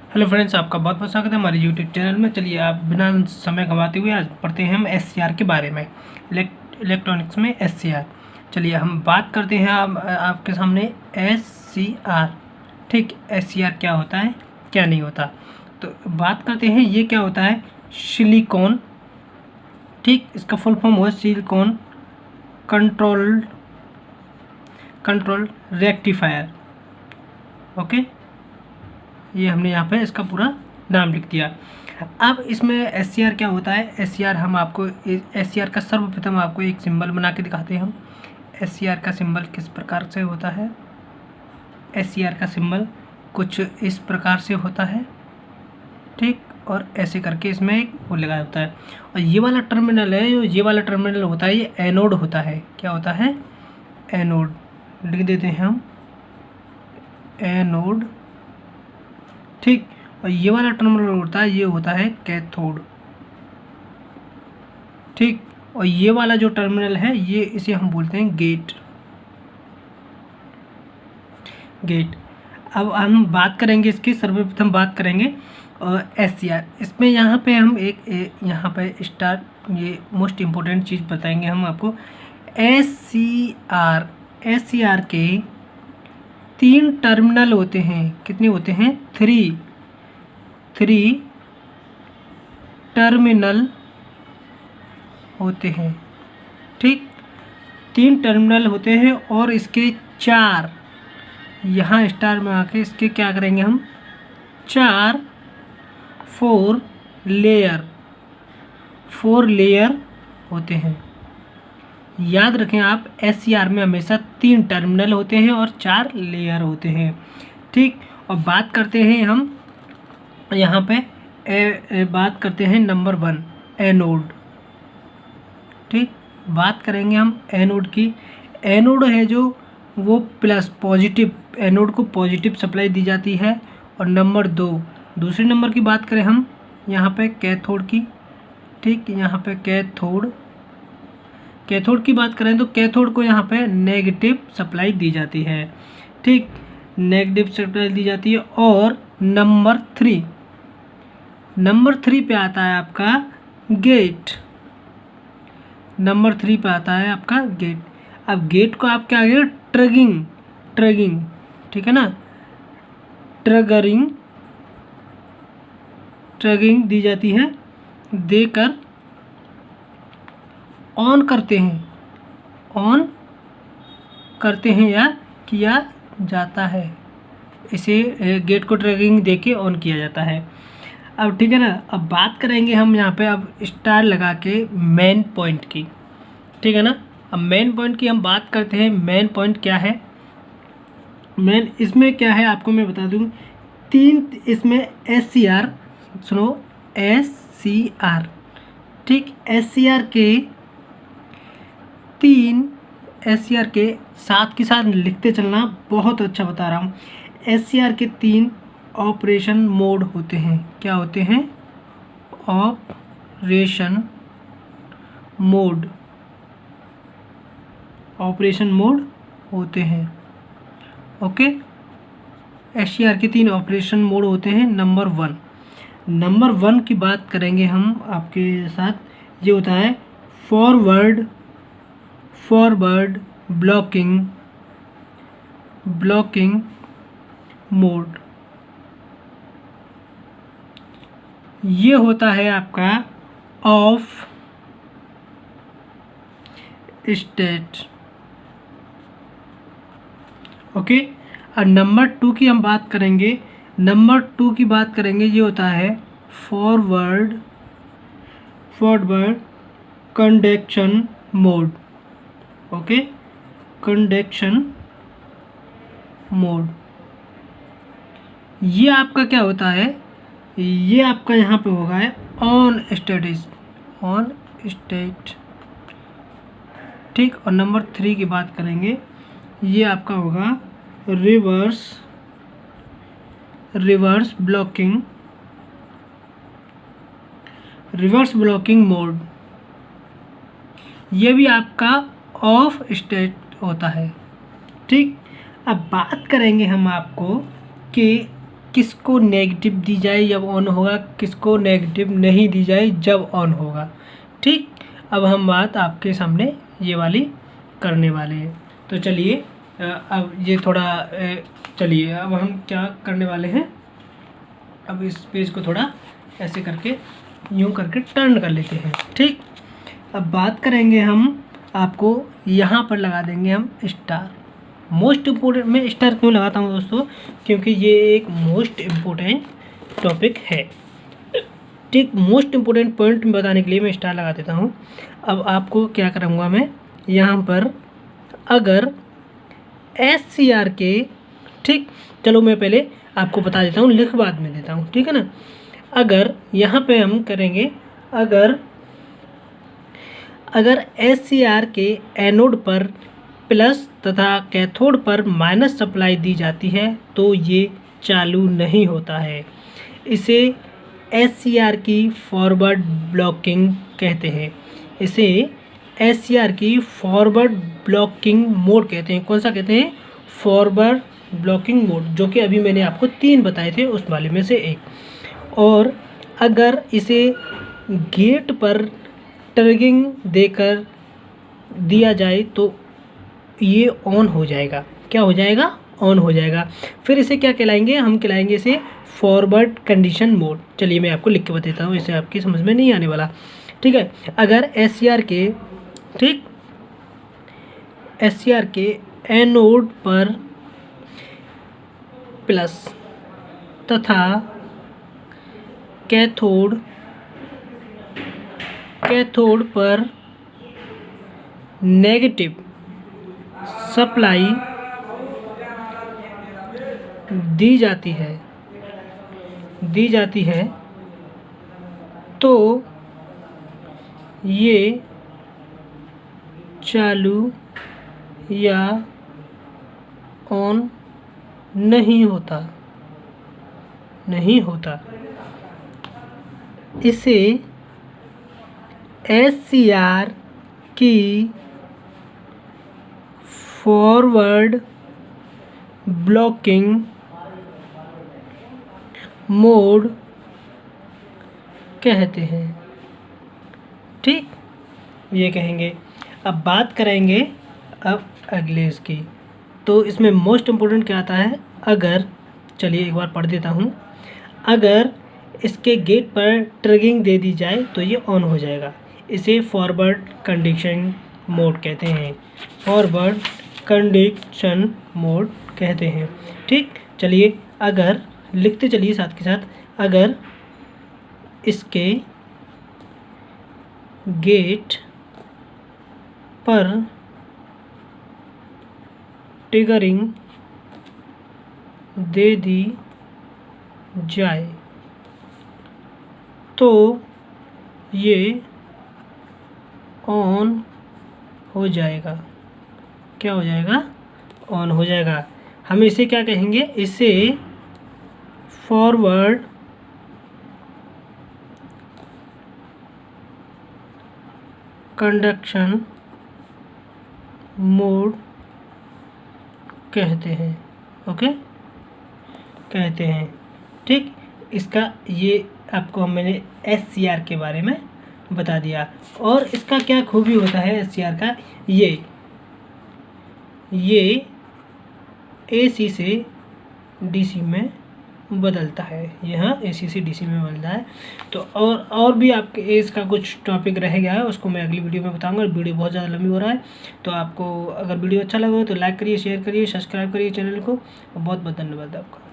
Hello friends, आपका बहुत बहुत स्वागत है हमारे यूट्यूब चैनल में। चलिए आप बिना समय गंवाते हुए आज पढ़ते हैं हम एससीआर के बारे में। इलेक्ट्रॉनिक्स में एससीआर। चलिए हम बात करते हैं आपके सामने एससीआर। ठीक, एससीआर क्या होता है क्या नहीं होता, तो बात करते हैं। ये क्या होता है? सिलिकॉन। ठीक, इसका फुल फॉर्म हुआ सिलिकॉन कंट्रोल रेक्टिफायर। ओके, ये हमने यहाँ पे इसका पूरा नाम लिख दिया। अब इसमें एससीआर क्या होता है? एससीआर हम आपको एससीआर का सर्वप्रथम आपको एक सिंबल बना के दिखाते हैं हम। एससीआर का सिंबल किस प्रकार से होता है? एससीआर का सिंबल कुछ इस प्रकार से होता है। ठीक, और ऐसे करके इसमें एक वो लगाया होता है। और ये वाला टर्मिनल है, जो ये वाला टर्मिनल होता है, ये एनोड होता है। क्या होता है? एनोड। लिख देते हैं हम एनोड। ठीक, और ये वाला टर्मिनल होता है, ये होता है कैथोड। ठीक, और ये वाला जो टर्मिनल है, ये इसे हम बोलते हैं गेट। अब हम बात करेंगे इसकी, सर्वप्रथम बात करेंगे एससीआर। इसमें यहाँ पे हम यहाँ पे स्टार्ट ये मोस्ट इम्पोर्टेंट चीज़ बताएंगे हम आपको। एससीआर के 3 टर्मिनल होते हैं। कितने होते हैं? 3 टर्मिनल होते हैं। ठीक, 3 टर्मिनल होते हैं और इसके 4 यहाँ स्टार में आके इसके क्या करेंगे हम? 4 लेयर होते हैं। याद रखें आप, एससीआर में हमेशा 3 टर्मिनल होते हैं और 4 लेयर होते हैं। ठीक, और बात करते हैं हम यहाँ पे बात करते हैं नंबर 1 एनोड। ठीक, बात करेंगे हम एनोड की। एनोड है जो वो प्लस पॉजिटिव, एनोड को पॉजिटिव सप्लाई दी जाती है। और नंबर 2, दूसरे नंबर की बात करें हम यहाँ पे कैथोड की। ठीक, यहाँ पे कैथोड की बात करें तो कैथोड को यहाँ पे नेगेटिव सप्लाई दी जाती है। ठीक, नेगेटिव सप्लाई दी जाती है। और नंबर 3 पे आता है आपका गेट। नंबर 3 पे आता है आपका गेट। अब गेट को आप क्या करेंगे? ट्रिगिंग, ठीक है ना, ट्रिगिंग दी जाती है, देकर ऑन करते हैं या किया जाता है। इसे गेट को ट्रिगिंग देके ऑन किया जाता है। अब ठीक है ना, अब बात करेंगे हम यहाँ पे अब स्टार लगा के मेन पॉइंट की। ठीक है ना, अब मेन पॉइंट की हम बात करते हैं। मेन पॉइंट क्या है? मेन इसमें क्या है आपको मैं बता दूँ। 3 इसमें एससीआर, सुनो, एससीआर। ठीक, एससीआर के साथ के साथ लिखते चलना, बहुत अच्छा बता रहा हूँ। एससीआर के 3 ऑपरेशन मोड होते हैं। क्या होते हैं? ऑपरेशन मोड होते हैं। ओके, एससीआर के 3 ऑपरेशन मोड होते हैं। नंबर 1 की बात करेंगे हम आपके साथ। ये होता है फॉरवर्ड ब्लॉकिंग मोड। ये होता है आपका ऑफ स्टेट। ओके, और नंबर 2 की हम बात करेंगे। ये होता है forward conduction mode. Okay, conduction mode. ये आपका क्या होता है? ये आपका यहाँ पे होगा है ऑन स्टेट। ठीक, और नंबर 3 की बात करेंगे। ये आपका होगा रिवर्स ब्लॉकिंग मोड। ये भी आपका ऑफ स्टेट होता है। ठीक, अब बात करेंगे हम आपको कि किसको नेगेटिव दी जाए जब ऑन होगा, किसको नेगेटिव नहीं दी जाए जब ऑन होगा। ठीक, अब हम बात आपके सामने ये वाली करने वाले हैं। तो चलिए अब ये थोड़ा चलिए अब हम क्या करने वाले हैं, अब इस पेज को थोड़ा ऐसे करके यूँ करके टर्न कर लेते हैं। ठीक, अब बात करेंगे हम, आपको यहाँ पर लगा देंगे हम स्टार। मोस्ट इम्पोर्टेंट, मैं स्टार क्यों लगाता हूँ दोस्तों, क्योंकि ये एक मोस्ट इम्पोर्टेंट टॉपिक है। ठीक, मोस्ट इम्पोर्टेंट पॉइंट बताने के लिए मैं स्टार लगा देता हूँ। अब आपको क्या करूँगा मैं, यहाँ पर अगर SCR के, ठीक, चलो मैं पहले आपको बता देता हूँ, लिख बाद में देता हूँ, ठीक है ना। अगर यहाँ पे हम करेंगे, अगर SCR के एनोड पर प्लस तथा कैथोड पर माइनस सप्लाई दी जाती है तो ये चालू नहीं होता है। इसे SCR की फॉरवर्ड ब्लॉकिंग कहते हैं। इसे SCR की फॉरवर्ड ब्लॉकिंग मोड कहते हैं। कौन सा कहते हैं? फॉरवर्ड ब्लॉकिंग मोड, जो कि अभी मैंने आपको 3 बताए थे उस वाले में से एक। और अगर इसे गेट पर ट्रिगिंग देकर दिया जाए तो ये ऑन हो जाएगा। क्या हो जाएगा? ऑन हो जाएगा। फिर इसे क्या कहलाएंगे? हम कहलाएंगे इसे फॉरवर्ड कंडीशन मोड। चलिए मैं आपको लिख के बताता हूँ, इसे आपकी समझ में नहीं आने वाला, ठीक है। अगर SCR के, ठीक, SCR के एनोड पर प्लस तथा कैथोड पर नेगेटिव सप्लाई दी जाती है तो ये चालू या ऑन नहीं होता। इसे SCR की फॉरवर्ड ब्लॉकिंग मोड कहते हैं, ठीक, ये कहेंगे। अब बात करेंगे अब अगले इसकी, तो इसमें मोस्ट इम्पोर्टेंट क्या आता है? अगर, चलिए एक बार पढ़ देता हूँ। अगर इसके गेट पर ट्रिगिंग दे दी जाए तो ये ऑन हो जाएगा। इसे फॉरवर्ड कंडीशन मोड कहते हैं। फॉरवर्ड कंडीशन मोड कहते हैं, ठीक। चलिए अगर लिखते चलिए साथ के साथ, अगर इसके गेट पर ट्रिगरिंग दे दी जाए तो ये ऑन हो जाएगा। क्या हो जाएगा? ऑन हो जाएगा। हम इसे क्या कहेंगे? इसे फॉरवर्ड कंडक्शन मोड कहते हैं, ओके, कहते हैं, ठीक। इसका ये आपको मैंने SCR के बारे में बता दिया। और इसका क्या खूबी होता है SCR का? ये AC से DC में बदलता है। यहाँ AC से DC में बदलता है। तो और भी आपके इसका कुछ टॉपिक रह गया है, उसको मैं अगली वीडियो में बताऊंगा। वीडियो बहुत ज़्यादा लंबी हो रहा है, तो आपको अगर वीडियो अच्छा लगा हो तो लाइक करिए, शेयर करिए, सब्सक्राइब करिए चैनल को। बहुत बहुत धन्यवाद आपका।